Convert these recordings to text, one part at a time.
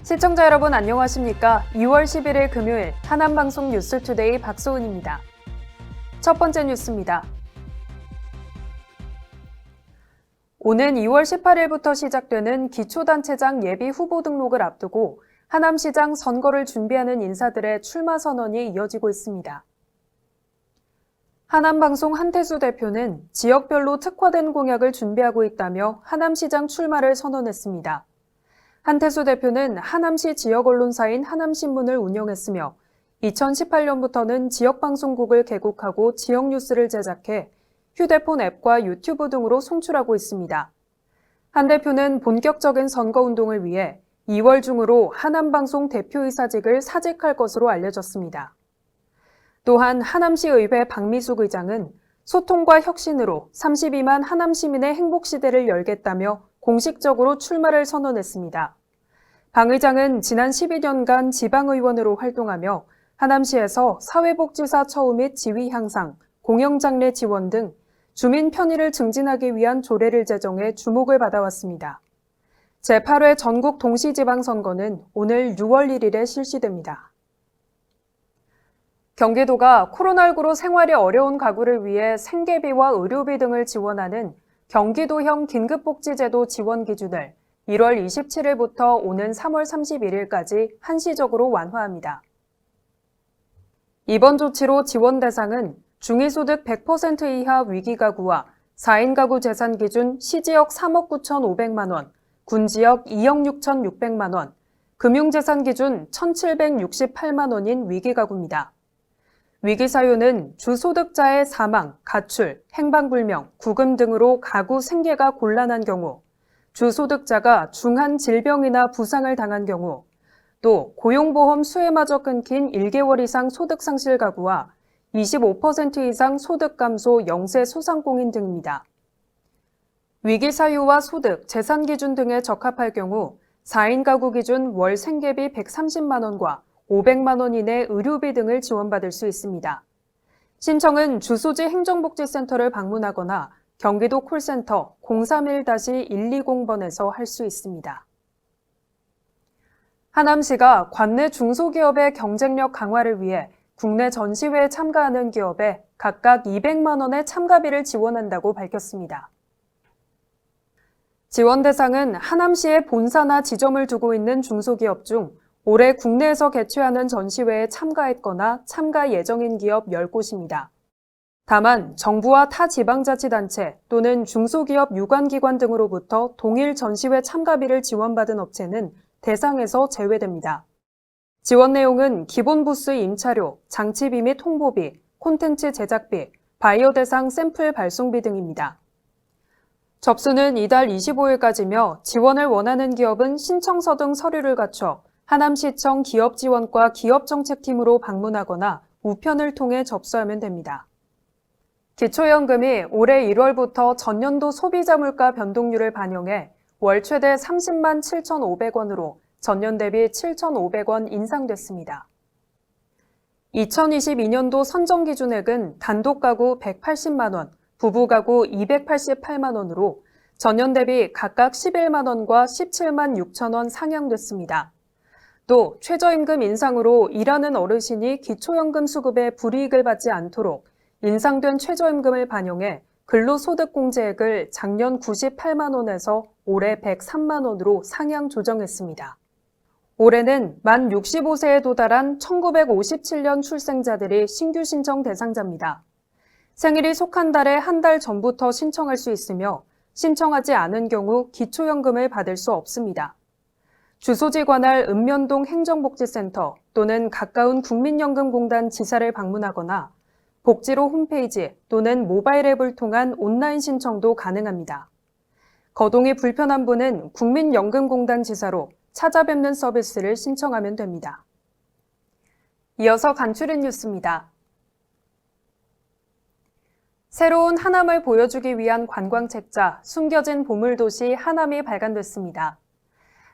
시청자 여러분 안녕하십니까? 2월 11일 금요일 하남방송 뉴스투데이 박소은입니다. 첫 번째 뉴스입니다. 오는 2월 18일부터 시작되는 기초단체장 예비 후보 등록을 앞두고 하남시장 선거를 준비하는 인사들의 출마 선언이 이어지고 있습니다. 하남방송 한태수 대표는 지역별로 특화된 공약을 준비하고 있다며 하남시장 출마를 선언했습니다. 한태수 대표는 하남시 지역 언론사인 하남신문을 운영했으며 2018년부터는 지역방송국을 개국하고 지역 뉴스를 제작해 휴대폰 앱과 유튜브 등으로 송출하고 있습니다. 한 대표는 본격적인 선거운동을 위해 2월 중으로 하남방송 대표이사직을 사직할 것으로 알려졌습니다. 또한 하남시 의회 박미숙 의장은 소통과 혁신으로 32만 하남 시민의 행복시대를 열겠다며 공식적으로 출마를 선언했습니다. 방 의장은 지난 12년간 지방의원으로 활동하며 하남시에서 사회복지사 처우 및 지위 향상, 공영장래 지원 등 주민 편의를 증진하기 위한 조례를 제정해 주목을 받아왔습니다. 제8회 전국 동시지방선거는 오늘 6월 1일에 실시됩니다. 경기도가 코로나19로 생활이 어려운 가구를 위해 생계비와 의료비 등을 지원하는 경기도형 긴급복지제도 지원 기준을 1월 27일부터 오는 3월 31일까지 한시적으로 완화합니다. 이번 조치로 지원 대상은 중위소득 100% 이하 위기가구와 4인 가구 재산 기준 시지역 3억 9,500만 원, 군지역 2억 6,600만 원, 금융재산 기준 1,768만 원인 위기가구입니다. 위기 사유는 주소득자의 사망, 가출, 행방불명, 구금 등으로 가구 생계가 곤란한 경우, 주소득자가 중한 질병이나 부상을 당한 경우, 또 고용보험 수혜마저 끊긴 1개월 이상 소득상실 가구와 25% 이상 소득 감소 영세 소상공인 등입니다. 위기 사유와 소득, 재산 기준 등에 적합할 경우 4인 가구 기준 월 생계비 130만 원과 500만 원 이내 의료비 등을 지원받을 수 있습니다. 신청은 주소지 행정복지센터를 방문하거나 경기도 콜센터 031-120번에서 할 수 있습니다. 하남시가 관내 중소기업의 경쟁력 강화를 위해 국내 전시회에 참가하는 기업에 각각 200만 원의 참가비를 지원한다고 밝혔습니다. 지원 대상은 하남시에 본사나 지점을 두고 있는 중소기업 중 올해 국내에서 개최하는 전시회에 참가했거나 참가 예정인 기업 10곳입니다. 다만 정부와 타 지방자치단체 또는 중소기업 유관기관 등으로부터 동일 전시회 참가비를 지원받은 업체는 대상에서 제외됩니다. 지원 내용은 기본 부스 임차료, 장치비 및 홍보비, 콘텐츠 제작비, 바이어 대상 샘플 발송비 등입니다. 접수는 이달 25일까지며 지원을 원하는 기업은 신청서 등 서류를 갖춰 하남시청 기업지원과 기업정책팀으로 방문하거나 우편을 통해 접수하면 됩니다. 기초연금이 올해 1월부터 전년도 소비자 물가 변동률을 반영해 월 최대 30만 7,500원으로 전년 대비 7,500원 인상됐습니다. 2022년도 선정기준액은 단독 가구 180만 원, 부부 가구 288만 원으로 전년 대비 각각 11만 원과 17만 6천 원 상향됐습니다. 또 최저임금 인상으로 일하는 어르신이 기초연금 수급에 불이익을 받지 않도록 인상된 최저임금을 반영해 근로소득공제액을 작년 98만 원에서 올해 103만 원으로 상향 조정했습니다. 올해는 만 65세에 도달한 1957년 출생자들이 신규 신청 대상자입니다. 생일이 속한 달에 한 달 전부터 신청할 수 있으며 신청하지 않은 경우 기초연금을 받을 수 없습니다. 주소지 관할 읍면동 행정복지센터 또는 가까운 국민연금공단 지사를 방문하거나 복지로 홈페이지 또는 모바일 앱을 통한 온라인 신청도 가능합니다. 거동이 불편한 분은 국민연금공단 지사로 찾아뵙는 서비스를 신청하면 됩니다. 이어서 간추린 뉴스입니다. 새로운 하남을 보여주기 위한 관광책자 숨겨진 보물도시 하남이 발간됐습니다.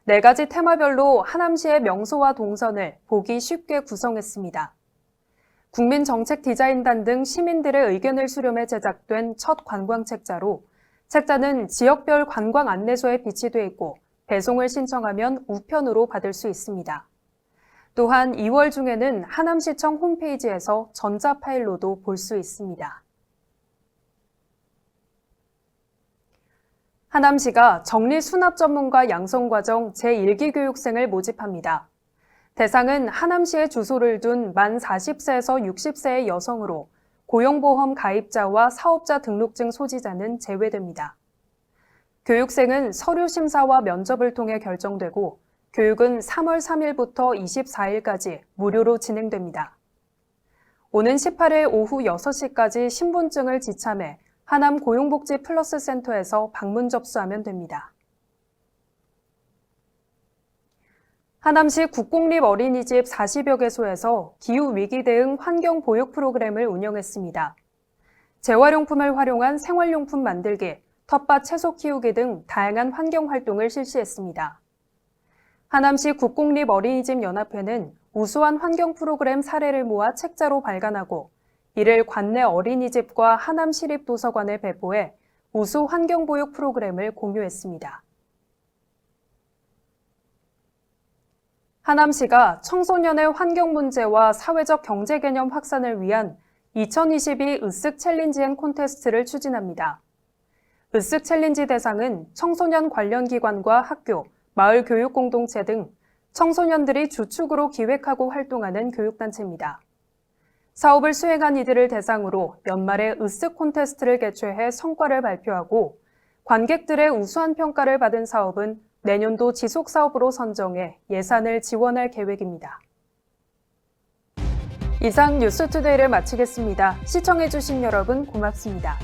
4가지 테마별로 하남시의 명소와 동선을 보기 쉽게 구성했습니다. 국민정책 디자인단 등 시민들의 의견을 수렴해 제작된 첫 관광책자로 책자는 지역별 관광 안내소에 비치돼 있고 배송을 신청하면 우편으로 받을 수 있습니다. 또한 2월 중에는 하남시청 홈페이지에서 전자 파일로도 볼 수 있습니다. 하남시가 정리수납 전문가 양성과정 제1기 교육생을 모집합니다. 대상은 하남시에 주소를 둔 만 40세에서 60세의 여성으로 고용보험 가입자와 사업자 등록증 소지자는 제외됩니다. 교육생은 서류 심사와 면접을 통해 결정되고 교육은 3월 3일부터 24일까지 무료로 진행됩니다. 오는 18일 오후 6시까지 신분증을 지참해 하남 고용복지 플러스 센터에서 방문 접수하면 됩니다. 하남시 국공립 어린이집 40여 개소에서 기후위기 대응 환경보육 프로그램을 운영했습니다. 재활용품을 활용한 생활용품 만들기, 텃밭 채소 키우기 등 다양한 환경활동을 실시했습니다. 하남시 국공립 어린이집 연합회는 우수한 환경 프로그램 사례를 모아 책자로 발간하고 이를 관내 어린이집과 하남시립도서관에 배포해 우수 환경보육 프로그램을 공유했습니다. 하남시가 청소년의 환경 문제와 사회적 경제 개념 확산을 위한 2022 으쓱 챌린지 앤 콘테스트를 추진합니다. 으쓱 챌린지 대상은 청소년 관련 기관과 학교, 마을 교육 공동체 등 청소년들이 주축으로 기획하고 활동하는 교육단체입니다. 사업을 수행한 이들을 대상으로 연말에 으쓱 콘테스트를 개최해 성과를 발표하고 관객들의 우수한 평가를 받은 사업은 내년도 지속사업으로 선정해 예산을 지원할 계획입니다. 이상 뉴스투데이를 마치겠습니다. 시청해주신 여러분 고맙습니다.